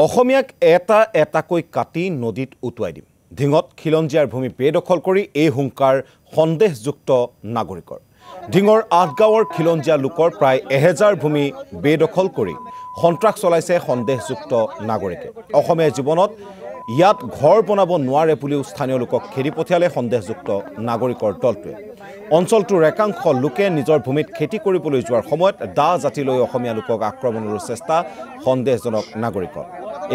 অসমীয়াক এটা এটাকৈ কাটি নদীত উটুৱাই দিম। ঢিঙত খিলঞ্জীয়াৰ ভূমি বেদখল কৰি এই হুংকাৰ সন্দেহযুক্ত নাগৰিকৰ। ঢিঙৰ ৮ গাঁৱৰ খিলঞ্জীয়া লোকৰ প্ৰায় ১০০০ ভূমি বেদখল কৰি সন্ত্ৰাস চলাইছে সন্দেহযুক্ত নাগৰিকে। অসমীয়া জীৱনত ইয়াত ঘৰ বনাব নোৱাৰে বুলিও স্থানীয় লোকক খেদি পঠিয়ালে সন্দেহযুক্ত নাগৰিকৰ দলটোৱে। অঞ্চলটোৰ একাংশ লোকে নিজৰ ভূমিত খেতি কৰিবলৈ যোৱাৰ সময়ত দা জাতি লৈ অসমীয়া লোকক আক্ৰমণৰ চেষ্টা সন্দেহজনক নাগৰিকৰ।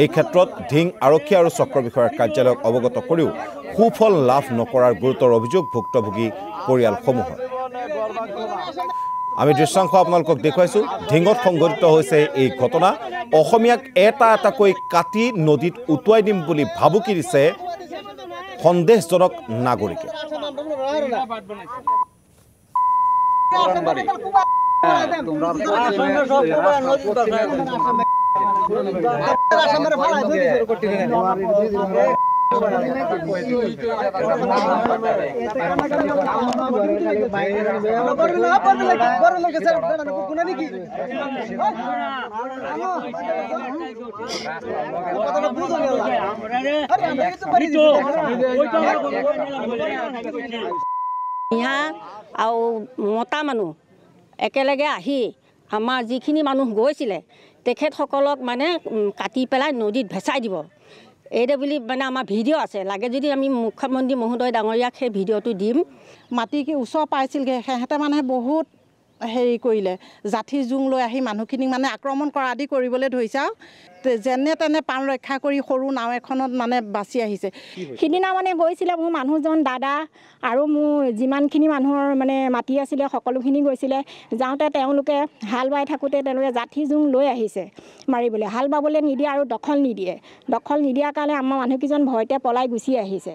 এই ক্ষেত্ৰত ঢিং আৰক্ষী আৰু চক্ৰ বিষয়াৰ কাৰ্যালয়ক অৱগত কৰিও সুফল লাভ নকৰাৰ গুৰুতৰ অভিযোগ ভুক্তভোগী পৰিয়ালসমূহৰ। আমি দৃশ্যাংশ আপোনালোকক দেখুৱাইছোঁ। ঢিঙত সংঘটিত হৈছে এই ঘটনা। অসমীয়াক এটা এটাকৈ কাটি নদীত উটুৱাই দিম বুলি ভাবুকি দিছে সন্দেহজনক নাগৰিকে। আৰু মতা মানুহ একেলগে আহি আমাৰ যিখিনি মানুহ গৈছিলে তেখেতসকলক মানে কাটি পেলাই নদীত ভেচাই দিব এইদে বুলি মানে আমাৰ ভিডিঅ' আছে। লাগে যদি আমি মুখ্যমন্ত্ৰী মহোদয় ডাঙৰীয়াক সেই ভিডিঅ'টো দিম। মাটি কি ওচৰ পাইছিলগৈ, সিহঁতে মানে বহুত হেৰি কৰিলে, জাঠি জোং লৈ আহি মানুহখিনিক মানে আক্ৰমণ কৰা আদি কৰিবলৈ ধৰিছে আৰু যেনে তেনে প্ৰাণ ৰক্ষা কৰি সৰু নাও এখনত মানে বাচি আহিছে। সিদিনা মানে গৈছিলে মোৰ মানুহজন দাদা আৰু মোৰ যিমানখিনি মানুহৰ মানে মাটি আছিলে সকলোখিনি গৈছিলে। যাওঁতে তেওঁলোকে হাল বাই থাকোঁতে তেওঁলোকে জাঠি জোং লৈ আহিছে মাৰিবলৈ। হাল বাবলৈ নিদিয়ে আৰু দখল নিদিয়ে। দখল নিদিয়াৰ কাৰণে আমাৰ মানুহকেইজন ভয়তে পলাই গুচি আহিছে।